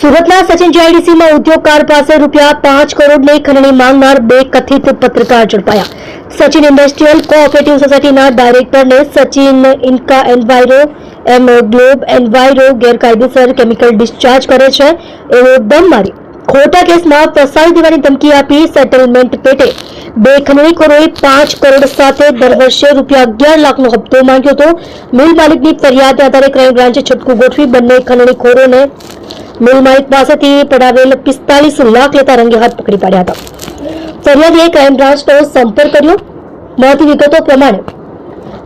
સુરતના સચિન જીઆઈડીસી માં ઉદ્યોગકાર પાસે ₹5 કરોડની ખંડણી માંગનાર બે કથિત પત્રકાર ઝડપાયા। સચિન ઇન્ડસ્ટ્રીયલ કોઓપરેટિવ સોસાયટીના ડાયરેક્ટરને સચિન ઇન્કા એન્વાયરો એમ ગ્લોબ એન્વાયરો ગેરકાયદેસર કેમિકલ ડિસ્ચાર્જ કરે છે એવો દમ મારી ખોટા કેસમાં ફસાવી દેવાની ધમકી આપી સેટલમેન્ટ પેટે બે ખંડણીખોરોએ 5 કરોડ સાથે દર વર્ષે ₹11 લાખનો હપ્તો માંગ્યો હતો। મિલ માલિકની ફરિયાદના આધારે ક્રાઇમ બ્રાન્ચે છટકું ગોઠવી બંને ખંડણીખોરોને મિલ માલિક પાસેથી પડાવેલ 45 લાખ લેતા રંગે હાથ પકડી પાડ્યા હતા। ફરિયાદીએ ક્રાઇમ બ્રાન્ચનો સંપર્ક કર્યો। મળતી વિગતો પ્રમાણે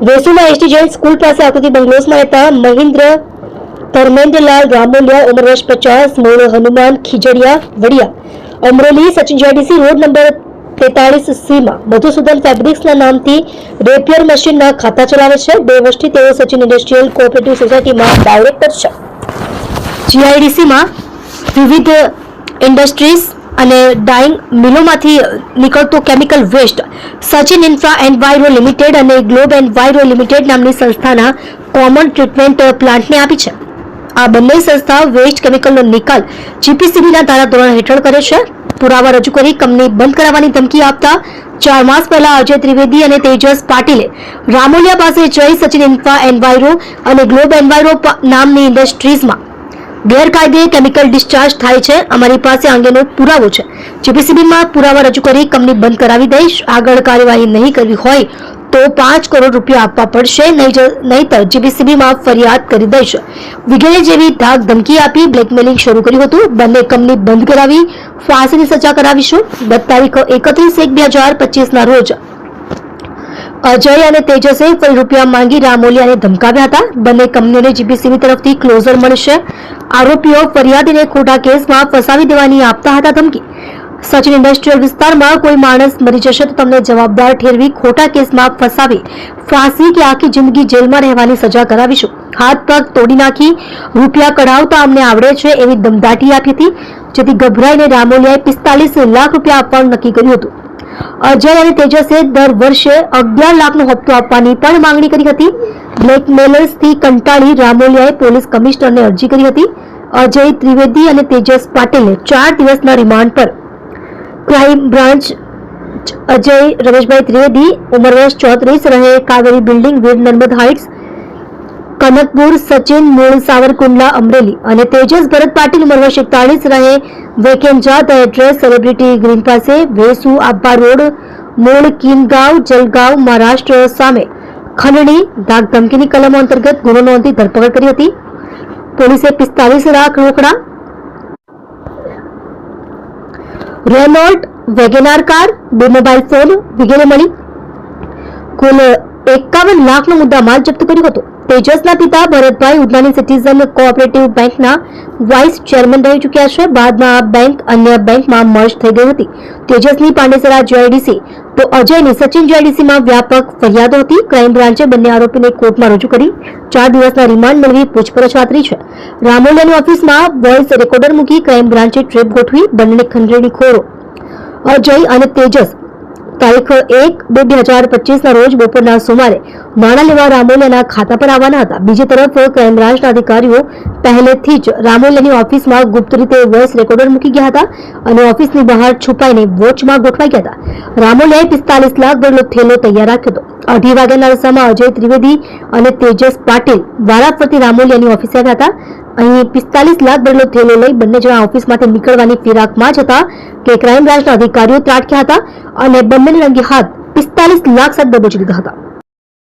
વેસુમાં એસટી જૈન સ્કૂલ પાસે આકૃતિ બંગલોઝમાં રહેતા મહિન્દ્ર ધર્મેન્દ્રલાલ રામોલિયા ઉંમર વર્ષ 50 મૂળ Hanuman Khijadiya Vadiya Amreli Sachin GIDC road number 43C માં મધુસૂદન ફેબ્રિક્સના નામથી રેપિયર મશીનના ખાતા ચલાવે છે। 2 વર્ષથી તેઓ સચિન ઇન્ડસ્ટ્રીયલ કોઓપરેટિવ સોસાયટીમાં ડાયરેક્ટર છે। જીઆઈડીસીમાં વિવિધ ઇન્ડસ્ટ્રીઝ અને ડાઇંગ મિલોમાંથી નીકળતો chemical waste Sachin infra enviro limited અને ગ્લોબ એન્વાયરો લિમિટેડ નામની સંસ્થાના કોમન ટ્રીટમેન્ટ પ્લાન્ટને આપી છે। આ બંને સંસ્થા વેસ્ટ કેમિકલનો નિકાલ જીપીસીબીના ધારાધોરણ હેઠળ કરે છે। પુરાવા રજૂ કરી કંપની બંધ કરાવવાની ધમકી આપતા 4 માસ પહેલા અજય ત્રિવેદી અને તેજસ પાટીલે રામોલિયા પાસે જઈ સચિન ઇન્ફ્રા એન્વાયરો અને ગ્લોબ એન્વાયરો નામની ઇન્ડસ્ટ્રીઝમાં ગેરકાયદે કેમિકલ ડિસ્ચાર્જ થાય છે, અમારી પાસે અંગેનો પુરાવો છે, જીપીસીબીમાં પુરાવા રજૂ કરી કંપની બંધ કરાવી દઈશ, આગળ કાર્યવાહી નહીં કરવી હોય તો ₹5 કરોડ આપવા પડશે, નહીતર જીપીસીબીમાં ફરિયાદ કરી દઈશ વગેરે જેવી ધાક ધમકી આપી બ્લેકમેલિંગ શરૂ કર્યું હતું। બંને કંપની બંધ કરાવી ફાંસીની સજા કરાવીશું। ગત તારીખ 31/1/2025 ના રોજ અજય અને તેજસે ફરી રૂપિયા માંગી રામોલિયાને ધમકાવ્યા હતા। બંને કંપનીઓને જીપીસીબી તરફથી ક્લોઝર મળશે। આરોપીઓ ફરિયાદીને ખોટા કેસમાં ફસાવી દેવાની આપતા હતા ધમકી। સચિન ઇન્ડસ્ટ્રીયલ વિસ્તારમાં કોઈ માણસ મરી જશે તો તમને જવાબદાર ઠેરવી ખોટા કેસમાં ફસાવી ફાંસી કે આખી જિંદગી જેલમાં રહેવાની સજા કરાવીશું। હાથ પગ તોડી નાખી રૂપિયા કઢાવતા અમને આવડે છે એવી દમદાટી આપી હતી, જેથી ગભરાઈને રામોલિયાએ 45 લાખ રૂપિયા આપવાનું નક્કી કર્યું હતું। અજય અને તેજસે દર વર્ષે 11 લાખનો હપ્તો આપવાની પણ માંગણી કરી હતી। બ્લેકમેલર્સથી કંટાળી રામોલિયાએ પોલીસ કમિશનરને અરજી કરી હતી। અજય ત્રિવેદી અને તેજસ પાટીલે 4 દિવસના રિમાન્ડ પર ક્રાઇમ બ્રાન્ચ અજય રમેશભાઈ ત્રિવેદી ઉંમર વર્ષ 34 રહે કાવેરી બિલ્ડિંગ વીર નર્મદ હાઇટ્સ કનકપુર સચિન મૂળ સાવરકુંડલા અમરેલી અને તેજસ ભરત પાટીલ ઉંમર વર્ષ 41 રહે વેકેન્જા ધ એડ્રેસ સેલિબ્રિટી ગ્રીન પાસે વેસુ આબ્બા રોડ મૂળ કિનગાંવ જલગાંવ મહારાષ્ટ્ર સામે ખંડણી ધાક ધમકીની કલમો અંતર્ગત ગુનો નોંધી ધરપકડ કરી હતી। પોલીસે 45 લાખ રોકડા, રેનોલ્ટ વેગેનાર કાર, 2 મોબાઈલ ફોન વગેરે મળી કુલ 51 લાખનો મુદ્દામાલ જપ્ત કર્યો હતો। તેજસના પિતા ભરતભાઈ ઉધનાની સિટીઝન કોઓપરેટિવ બેંકના વાઇસ ચેરમેન રહી ચૂક્યા છે। બાદમાં આ બેંક અન્ય બેંકમાં મર્જ થઈ ગઈ હતી। તેજસની પાંડેસરા જીઆઈડીસી તો અજયની સચિન જીઆઈડીસીમાં વ્યાપક ફરિયાદો હતી। ક્રાઇમ બ્રાન્ચે બંને આરોપીને કોર્ટમાં રજૂ કરી 4 દિવસના રિમાન્ડ મેળવી પૂછપરછ હાથ છે। રામોલિયાની ઓફિસમાં વોઇસ રેકોર્ડર મૂકી ક્રાઇમ બ્રાન્ચે ટ્રેપ ગોઠવી બંને ખંડણીખોરો અજય અને તેજસ તારીખ 1/2/2025 ના રોજ બપોરના સુમારે નાણાં લેવા રામોલિયાના ખાતા પર આવવાના હતા। બીજી તરફ ક્રાઇમ બ્રાન્ચના અધિકારીઓ પહેલેથી જ રામોલિયાની ઓફિસમાં ગુપ્ત રીતે વોઇસ રેકોર્ડર મૂકી ગયા હતા અને ઓફિસની બહાર છુપાઈને વોચમાં ગોઠવાઈ ગયા હતા। રામોલિયાએ 45 લાખ ભરેલો થેલો તૈયાર રાખ્યો હતો। 2:30 વાગ્યાના અરસામાં અજય ત્રિવેદી અને તેજસ પાટીલ વારાફરતી રામોલિયાની ઓફિસે આવ્યા હતા। અહીં 45 લાખ ભરેલો થેલો લઈ બંને જણા ઓફિસમાંથી નીકળવાની ફિરાકમાં જ હતા કે ક્રાઇમ બ્રાન્ચના અધિકારીઓ ત્રાટક્યા હતા અને બંનેને રંગે હાથ 45 લાખ સાથે દબોચી લીધા હતા।